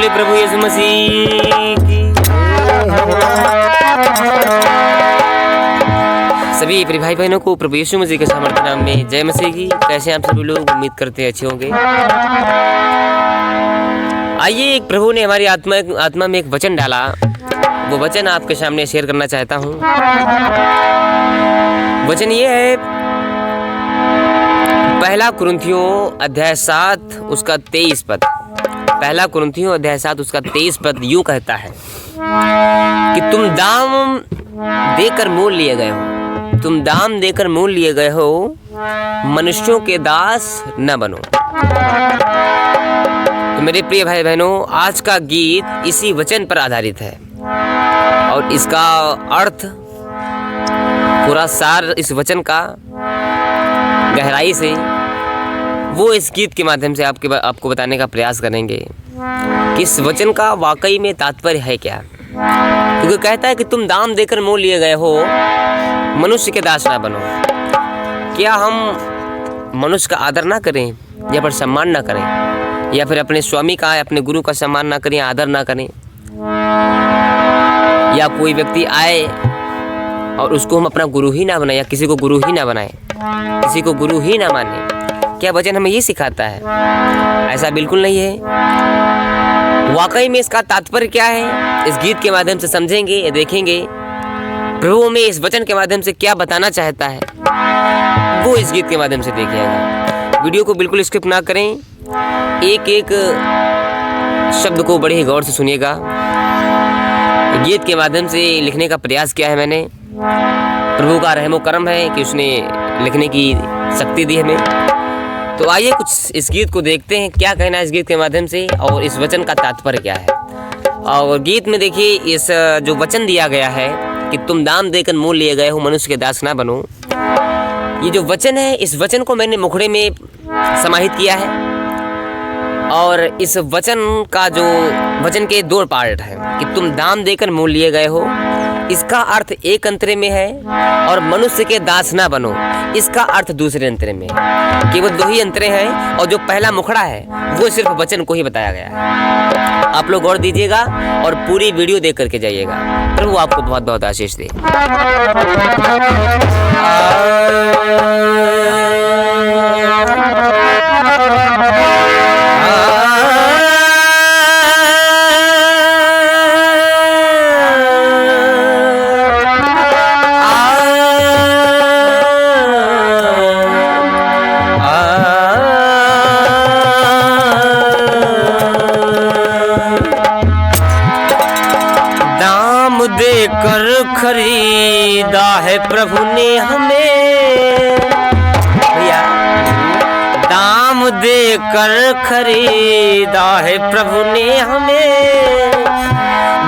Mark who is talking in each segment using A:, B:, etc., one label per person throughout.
A: प्रभु यीशु मसीह की। सभी प्रिय भाई बहनों को प्रभु यीशु मसीह के सामर्थ्य नाम में जय मसीह की। कैसे आप सभी लोग, उम्मीद करते हैं अच्छे होंगे। आइए, एक प्रभु ने हमारी आत्मा में एक वचन डाला, वो वचन आपके सामने शेयर करना चाहता हूँ। वचन ये है, पहला कुरिन्थियों अध्याय 7 उसका 23 पद। पहला कुरिन्थियों अध्याय 7 उसका 23 पद यूं कहता है कि तुम दाम देकर मोल लिए गए हो, तुम दाम देकर मोल लिए गए हो, मनुष्यों के दास न बनो। तो मेरे प्रिय भाई बहनों, आज का गीत इसी वचन पर आधारित है और इसका अर्थ, पूरा सार इस वचन का गहराई से वो इस गीत के माध्यम से आपको बताने का प्रयास करेंगे कि इस वचन का वाकई में तात्पर्य है क्या। क्योंकि कहता है कि तुम दाम देकर मोल लिए गए हो, मनुष्य के दास ना बनो। क्या हम मनुष्य का आदर ना करें या फिर सम्मान ना करें, या फिर अपने स्वामी का, अपने गुरु का सम्मान ना करें, आदर ना करें, या कोई व्यक्ति आए और उसको हम अपना गुरु ही ना बनाए, या किसी को गुरु ही ना बनाए, किसी को गुरु ही ना माने। क्या वचन हमें ये सिखाता है? ऐसा बिल्कुल नहीं है। वाकई में इसका तात्पर्य क्या है, इस गीत के माध्यम से समझेंगे, देखेंगे प्रभु हमें इस वचन के माध्यम से क्या बताना चाहता है, वो इस गीत के माध्यम से देखिएगा। वीडियो को बिल्कुल स्किप ना करें, एक एक शब्द को बड़े ही गौर से सुनिएगा। गीत के माध्यम से लिखने का प्रयास किया है मैंने। प्रभु का रहमो करम है कि उसने लिखने की शक्ति दी हमें। तो आइए कुछ इस गीत को देखते हैं, क्या कहना है इस गीत के माध्यम से और इस वचन का तात्पर्य क्या है। और गीत में देखिए, इस जो वचन दिया गया है कि तुम दाम देकर मोल लिए गए हो, मनुष्य के दास ना बनो, ये जो वचन है, इस वचन को मैंने मुखड़े में समाहित किया है। और इस वचन का जो वचन के 2 पार्ट हैं कि तुम दाम देकर मोल लिए गए हो, इसका अर्थ एक अंतरे में है, और मनुष्य के दास ना बनो, इसका अर्थ दूसरे अंतरे में है। केवल 2 ही अंतरे हैं, और जो पहला मुखड़ा है वो सिर्फ वचन को ही बताया गया है। आप लोग गौर दीजिएगा और पूरी वीडियो देख करके जाइएगा। प्रभु आपको बहुत बहुत आशीष दे। देकर खरीदा है प्रभु ने हमें, भैया, दाम देकर खरीदा है प्रभु ने हमें,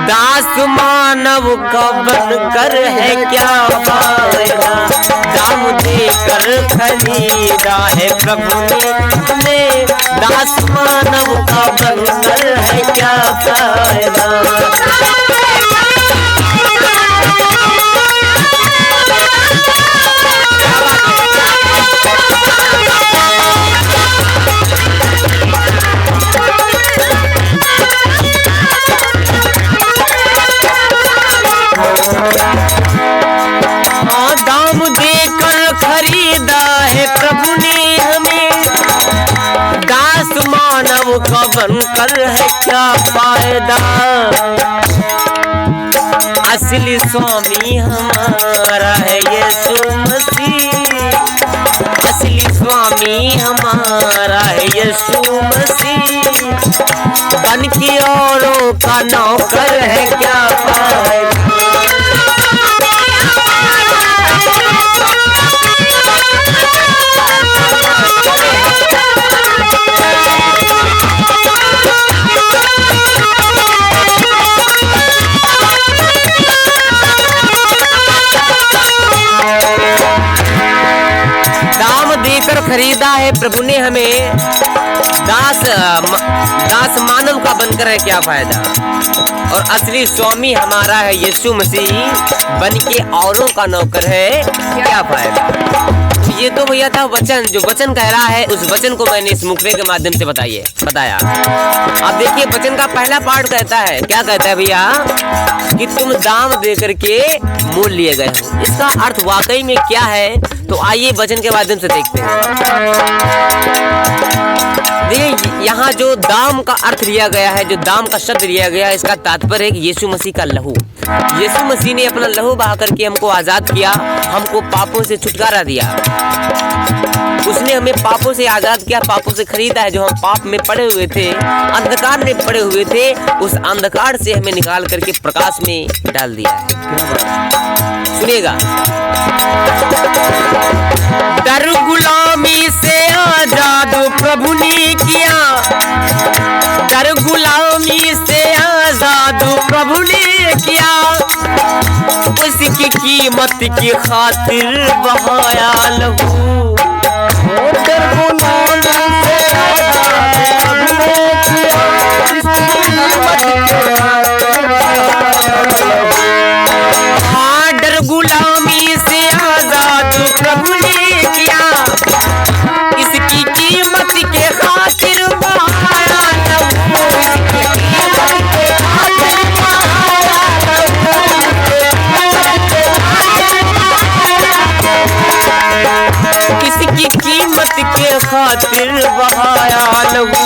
A: दास मानव का बनकर है क्या फायदा। दाम देकर खरीदा है प्रभु ने हमें, दास मानव का बनकर है क्या फायदा। दाम देकर खरीदा है प्रभु ने हमें, दास मानव का बनकर है क्या फायदा। असली स्वामी हमारा है यीशु मसीह, असली स्वामी हमारा है यीशु मसीह, बन के औरों का नौकर है क्या फायदा। खरीदा है प्रभु ने हमें, दास मानव का बनकर है क्या फायदा। और असली स्वामी हमारा है यीशु मसीह, बन के औरों का नौकर है क्या फायदा। ये तो भैया था वचन, जो वचन कह रहा है उस वचन को मैंने इस मुखड़े के माध्यम से बताया। अब देखिए वचन का पहला पार्ट कहता है, क्या कहता है भैया, कि तुम दाम दे करके मोल लिए गए हो। इसका अर्थ वाकई में क्या है, तो आइए वचन के माध्यम से देखते हैं। देखिए यहाँ जो दाम का अर्थ लिया गया है, जो दाम का शब्द लिया गया है, इसका तात्पर्य है कि यीशु मसीह का लहू। यीशु मसीह ने अपना लहू बहा करके हमको आजाद किया, हमको पापों से छुटकारा दिया। उसने हमें पापों से आजाद किया, पापों से खरीदा है। जो हम पाप में पड़े हुए थे, अंधकार में पड़े हुए थे, उस अंधकार से हमें निकाल करके प्रकाश में डाल दिया है। सुनिएगा, दर गुलामी से आजाद प्रभु ने किया, दर गुलामी से आजाद प्रभु ने किया, उसकी कीमत की खातिर बहाया लहू। दर गुलामी से आजाद प्रभु ने किया, उसकी कीमत की खातिर डर गुलामी से आजाद प्रभु ने किया, इसकी कीमत के खातिर बहाया लहू। इसकी कीमत के खातिर बहाया लहू।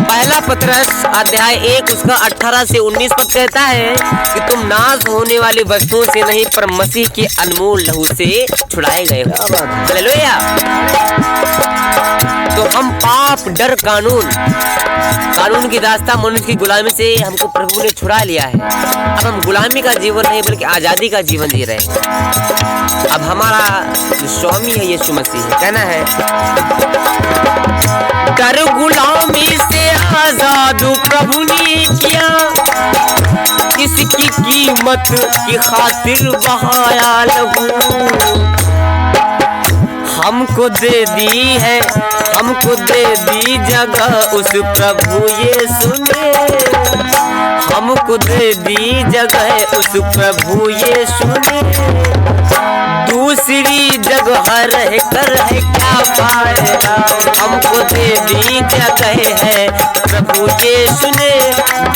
A: पहला पत्रस अध्याय 1 उसका 18 से 19 पद कहता है कि तुम नाश होने वाली वस्तुओं से नहीं, पर मसीह के अनमोल लहू से छुड़ाए गए हो। हालेलुया। तो हम पाप, डर, कानून की दास्तां, मनुष्य की गुलामी से हमको प्रभु ने छुड़ा लिया है। अब हम गुलामी का जीवन नहीं बल्कि आजादी का जीवन जी रहे हैं। अब हमारा जो स्वामी है यीशु मसीह, कहना है डर गुलामी से आजाद प्रभु ने किया, इसकी कीमत की खातिर बहाया लहू। हमको दे दी है, हमको दे दी जगह उस प्रभु यीशु ने, हमको दे दी जगह उस प्रभु यीशु ने। दूसरी जगह रह कर है क्या फायदा, हमको दे दी जगह है प्रभु यीशु ने,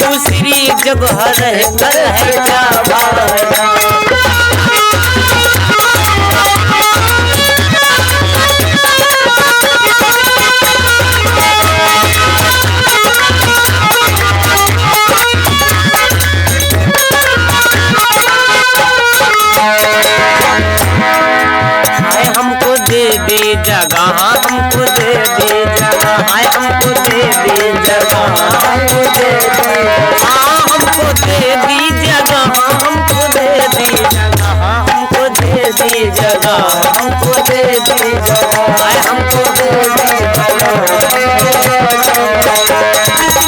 A: दूसरी जगह रह कर है क्या फायदा। हमको दे दी जगह, हमको दे दी जगह, हमको दे दी जगह, हमको दे दी, हमको दे दी जगह, हमको दे दी जगह, हमको दे दी जगह, हमको दे दी जगह, हमको दे दी जगह।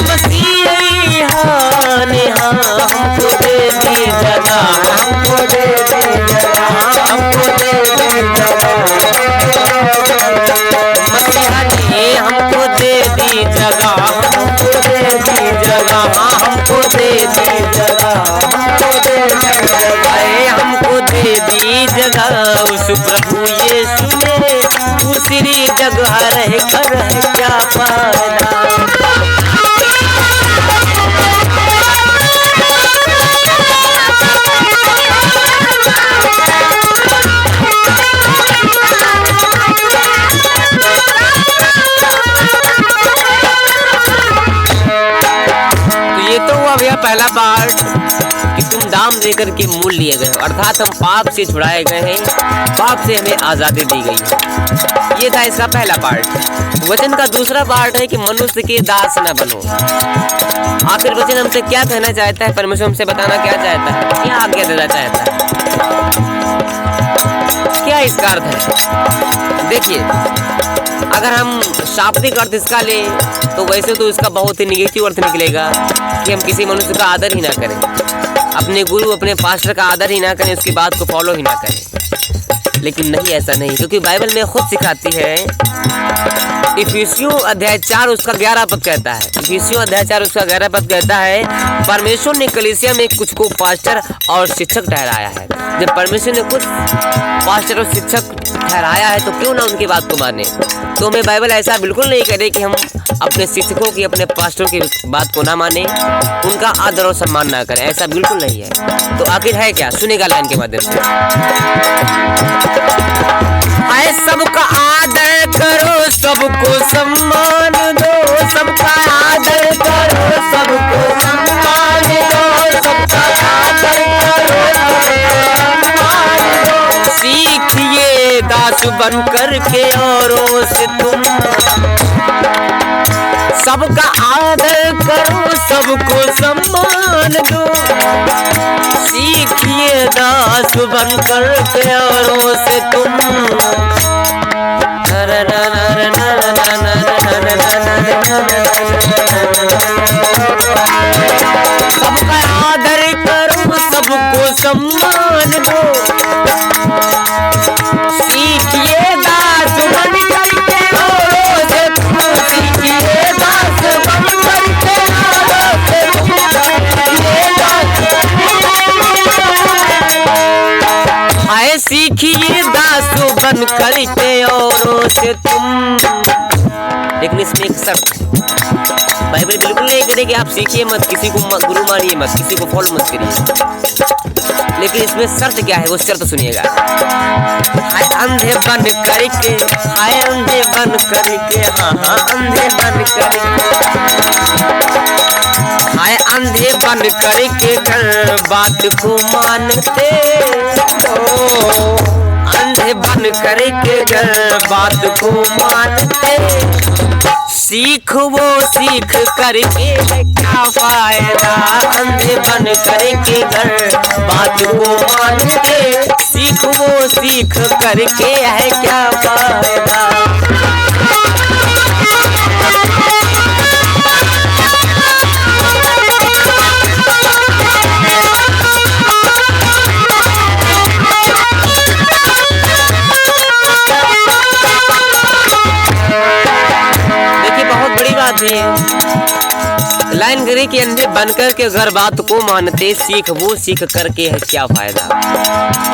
A: मसीहा ने हमको दे दी जगह, हमको दे दी जगह, हमको दे दी जगह। मसीहा ने हमको दे दी जगह, हमको दे दी जगह, हमको दे दी जगह, हमको दे दी जगह, हमको दे दी जगह उस प्रभु यीशु ने, दूसरी जगह रह कर है क्या फायदा। पहला पार्ट कि तुम दाम देकर के मूल लिए गए हो, अर्थात हम पाप से छुड़ाए गए हैं, पाप से हमें आजादी दी गई है। ये था इसका पहला पार्ट। वचन का दूसरा पार्ट है कि मनुष्य के दास न बनो। आखिर वचन हमसे क्या कहना चाहता है, परमेश्वर हमसे बताना क्या चाहता है, क्या आज्ञा देना चाहता है, क्या इसका अर्थ है। देखिए, अगर हम शाब्दिक अर्थ इसका ले तो वैसे तो इसका बहुत ही निगेटिव अर्थ निकलेगा कि हम किसी मनुष्य का आदर ही ना करें, अपने गुरु, अपने पास्टर का आदर ही ना करें, उसकी बात को फॉलो ही ना करें। लेकिन नहीं, ऐसा नहीं, क्योंकि बाइबल में खुद सिखाती है। इफिसियों अध्याय 4 उसका 11 पद कहता है, इफिसियों अध्याय 4 उसका 11 पद कहता है, परमेश्वर ने कलीसिया में कुछ को पास्टर और शिक्षक ठहराया है। जब परमेश्वर ने कुछ पास्टर और शिक्षक ठहराया है तो क्यों ना उनकी बात को माने। तो हमें बाइबल ऐसा बिल्कुल नहीं करे कि हम अपने शिक्षकों की, अपने पास्टरों की बात को ना माने, उनका आदर और सम्मान ना करें, ऐसा बिल्कुल नहीं है। तो आखिर है क्या, सुनेगा लाइन के माध्यम से। आए सबका आदर करो, सबको सम्मान दो, सबका आदर करो, सबको सम्मान दो, सबका आदर करो, सीखिए दास बन कर के औरों से तुम, सबका आदर करो, सबको सम्मान दो, सीखिए दास बन कर के औरों से तुम। सबका आदर करो, सबको सम्मान दो, सीखिए दास बन करके औरों से तुम, सीखिए दास बन करके औरों से तुम, आए सीखिए दास बन करके औरों से तुम। लेकिन इसमें एक शर्त, बाइबल बिल्कुल नहीं करे कि आप सीखिए मत, किसी को गुरु मानिए मत, किसी को फॉलो मत करिए। लेकिन इसमें शर्त क्या है, वो शर्त सुनिएगा। हाय अंधे बन करके, हाय अंधे बन करके, हाँ हाँ अंधे बन करके, हाय अंधे बन करके घर बात को मानते हो, अंधे बन करके घर बात को मानते, सीख वो सीख करके है क्या फायदा, अंधे बन करके घर बात को मानते, सीख वो सीख करके है क्या फायदा। लाइन गिरी कि अंधे बनकर के घर बात को मानते, सीख वो सीख करके है क्या फायदा।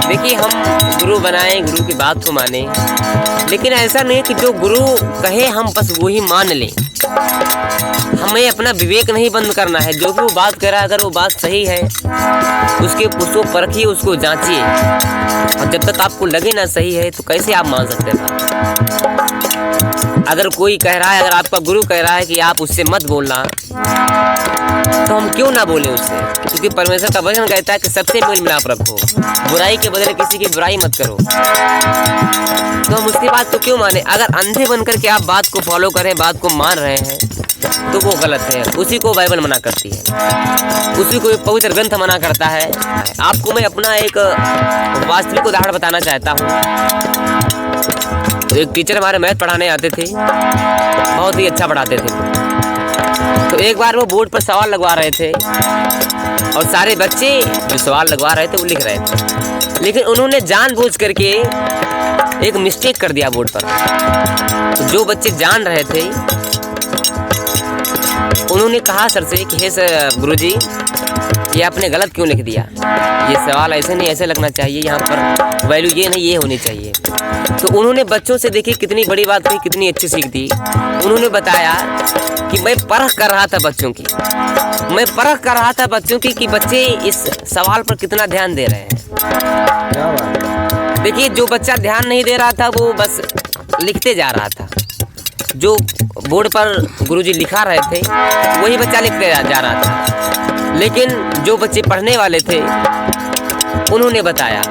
A: देखिए हम गुरु बनाए, गुरु की बात को माने, लेकिन ऐसा नहीं कि जो गुरु कहे हम बस वो ही मान लें। हमें अपना विवेक नहीं बंद करना है, जो भी वो बात कह रहा है अगर वो बात सही है उसको परखिए, उसको जांचिए, और जब तक आपको लगे ना सही है तो कैसे आप मान सकते हैं। अगर कोई कह रहा है, अगर आपका गुरु कह रहा है कि आप उससे मत बोलना, तो हम क्यों ना बोले उससे, क्योंकि परमेश्वर का वचन कहता है कि सबसे मेल मिलाप रखो, बुराई के बदले किसी की बुराई मत करो। तो हम उसकी बात को क्यों माने। अगर अंधे बनकर के आप बात को फॉलो करें, बात को मान रहे हैं, तो वो गलत है। उसी को बाइबल मना करती है, उसी को पवित्र ग्रंथ मना करता है। आपको मैं अपना एक वास्तविक उदाहरण बताना चाहता हूँ। तो एक टीचर हमारे मैथ पढ़ाने आते थे, बहुत ही अच्छा पढ़ाते थे। तो एक बार वो बोर्ड पर सवाल लगवा रहे थे और सारे बच्चे जो सवाल लगवा रहे थे वो लिख रहे थे, लेकिन उन्होंने जानबूझ करके एक मिस्टेक कर दिया बोर्ड पर। तो जो बच्चे जान रहे थे उन्होंने कहा सर से कि हे सर गुरुजी, ये आपने गलत क्यों लिख दिया, ये सवाल ऐसे नहीं ऐसे लगना चाहिए, यहाँ पर वैल्यू ये नहीं ये होनी चाहिए। तो उन्होंने बच्चों से, देखिए कितनी बड़ी बात हुई, कितनी अच्छी सीख दी। उन्होंने बताया कि मैं परख कर रहा था बच्चों की, मैं परख कर रहा था बच्चों की कि बच्चे इस सवाल पर कितना ध्यान दे रहे हैं। देखिए जो बच्चा ध्यान नहीं दे रहा था वो बस लिखते जा रहा था, जो बोर्ड पर गुरुजी लिखा रहे थे वही बच्चा लिखते जा रहा था। लेकिन जो बच्चे पढ़ने वाले थे उन्होंने बताया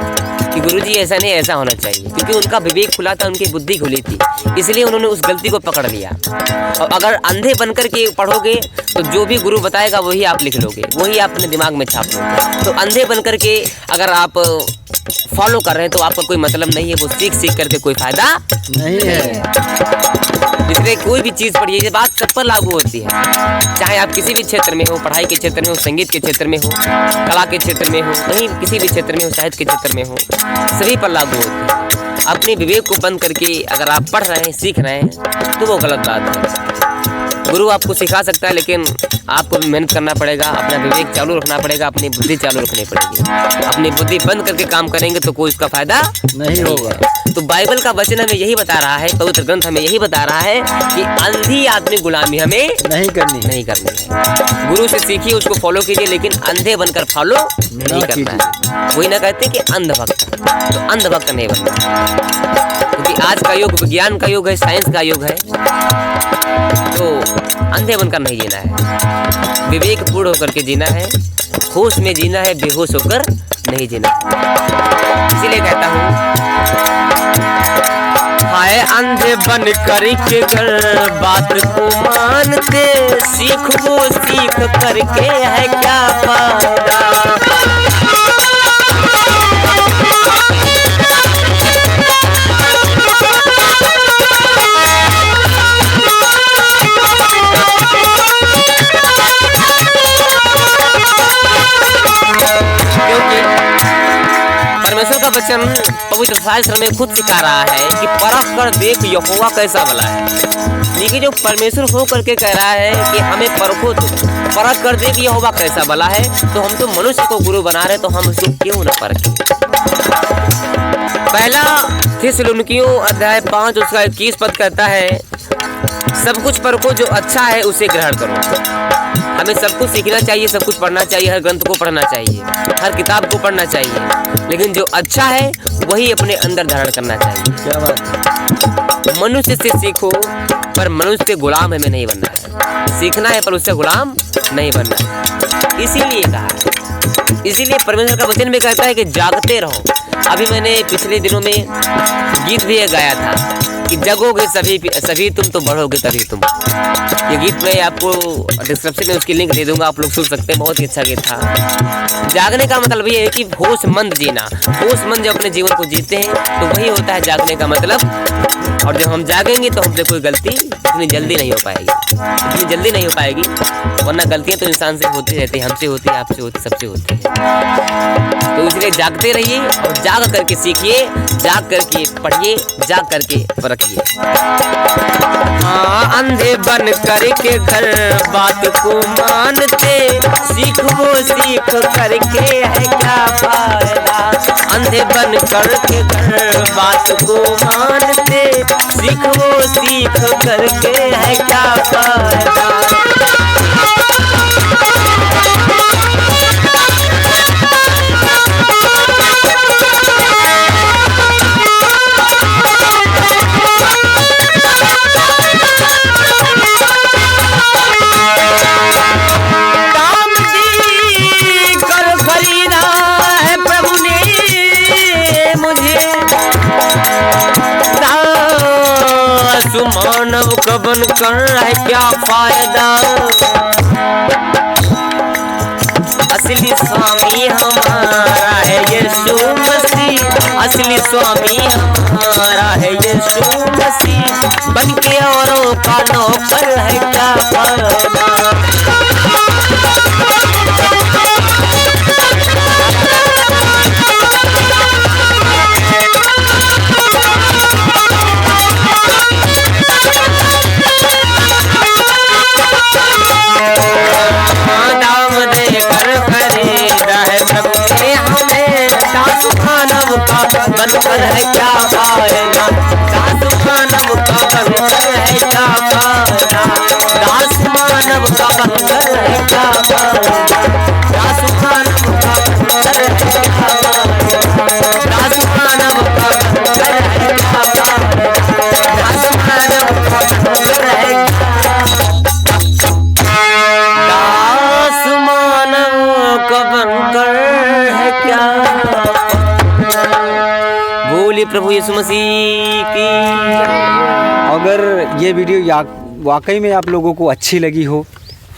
A: कि गुरुजी ऐसा नहीं ऐसा होना चाहिए, क्योंकि उनका विवेक खुला था, उनकी बुद्धि खुली थी, इसलिए उन्होंने उस गलती को पकड़ लिया। और अगर अंधे बनकर के पढ़ोगे तो जो भी गुरु बताएगा वही आप लिख लोगे, वही आप अपने दिमाग में छाप लोगे। तो अंधे बनकर के अगर आप फॉलो कर रहे हैं तो आपका कोई मतलब नहीं है, वो सीख करके कोई फायदा नहीं है। इसलिए कोई भी चीज़ पढ़िए, ये बात सब पर लागू होती है, चाहे आप किसी भी क्षेत्र में हो, पढ़ाई के क्षेत्र में हो, संगीत के क्षेत्र में हो, कला के क्षेत्र में हो, कहीं किसी भी क्षेत्र में हो, साहित्य के क्षेत्र में हो, सभी पर लागू होती है। अपने विवेक को बंद करके अगर आप पढ़ रहे हैं, सीख रहे हैं, तो वो गलत बात है। गुरु आपको सिखा सकता है, लेकिन आपको भी मेहनत करना पड़ेगा, अपना विवेक चालू रखना पड़ेगा, अपनी बुद्धि चालू रखनी पड़ेगी। अपनी बुद्धि बंद करके काम करेंगे तो कोई उसका फायदा नहीं होगा। तो बाइबल का वचन हमें यही बता रहा है, पवित्र ग्रंथ हमें यही बता रहा है कि अंधी आदमी गुलामी हमें नहीं करनी है। गुरु से सीखिए, उसको फॉलो कीजिए, लेकिन अंधे बनकर फॉलो नहीं करना है। वही ना कहते कि अंधभक्त, तो अंधभक्त नहीं बनना, क्योंकि आज का युग विज्ञान का युग है, साइंस का युग है। तो अंधे बनकर नहीं जीना है, विवेक पूर्ण होकर के जीना है, होश में जीना है, बेहोश होकर नहीं जीना। इसीलिए कहता हूँ, हाय अंधे बन करके कर बात को मानते, सीख वो सीख करके है क्या फायदा। परमेश्वर का वचन पवित्र शास्त्र में खुद सिखा रहा है कि परख कर देख यहोवा कैसा भला है। देखिए, जो परमेश्वर हो करके कह रहा है कि हमें परखो, तो परख कर देख यहोवा कैसा भला है, तो हम तो मनुष्य को गुरु बना रहे, तो हम उसको क्यों न परखें। पहला थिस्सलुनीकियों अध्याय 5 उसका 21 पद कहता है, सब कुछ परखो, जो अच्छा है उसे ग्रहण करो। हमें सब कुछ सीखना चाहिए, सब कुछ पढ़ना चाहिए, हर ग्रंथ को पढ़ना चाहिए, हर किताब को पढ़ना चाहिए, लेकिन जो अच्छा है वही अपने अंदर धारण करना चाहिए। क्या बात है? मनुष्य से सीखो, पर मनुष्य के गुलाम हमें नहीं बनना है। सीखना है पर उससे गुलाम नहीं बनना है। इसीलिए कहा, इसीलिए परमेश्वर का वचन भी कहता है कि जागते रहो। अभी मैंने पिछले दिनों में गीत भी गाया था कि जगोगे सभी तुम तो बढ़ोगे तभी तुम। ये गीत मैं आपको डिस्क्रिप्शन में उसकी लिंक दे दूंगा, आप लोग सुन सकते हैं, बहुत ही अच्छा गीत था। जागने का मतलब ये है कि होशमंद जीना। होशमंद जब अपने जीवन को जीते हैं तो वही होता है जागने का मतलब। और जब हम जागेंगे तो हमसे कोई गलती इतनी जल्दी नहीं हो पाएगी, वरना गलतियां तो इंसान से होती रहती है, हमसे होती है, आपसे होती, सबसे होती है। तो इसलिए जागते रहिए और जाग करके सीखिए, जाग करके पढ़िए, जाग करके परखिए। हाँ, अंधे बन करके घर बात को मानते, सीख वो सीख करके है क्या फायदा। अंधे बन करके घर बात को मानते, सीख वो सीख करके है क्या फायदा। मानव कबन कर है क्या फायदा। असली स्वामी हमारा है यीशु मसीह, असली स्वामी हमारा है यीशु मसीह। बन के औरों का नौकर है क्या फायदा। बनकर है क्या फायदा, दास मानव का बनकर है क्या फायदा, दास मानव का बनकर है क्या फायदा, दास मानव का बनकर है क्या फायदा, दास मानव का बनकर है क्या फायदा, दास मानव का बनकर है, दास मानव का बनकर है क्या। बोलिए प्रभु यीशु मसीह की।
B: अगर ये वीडियो वाकई में आप लोगों को अच्छी लगी हो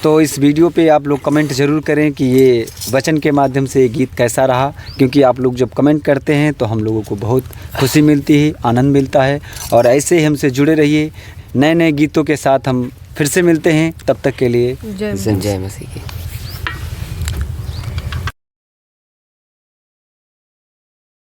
B: तो इस वीडियो पे आप लोग कमेंट ज़रूर करें कि ये वचन के माध्यम से ये गीत कैसा रहा, क्योंकि आप लोग जब कमेंट करते हैं तो हम लोगों को बहुत खुशी मिलती है, आनंद मिलता है। और ऐसे ही हमसे जुड़े रहिए, नए नए गीतों के साथ हम फिर से मिलते हैं। तब तक के लिए
A: जय मसीह की।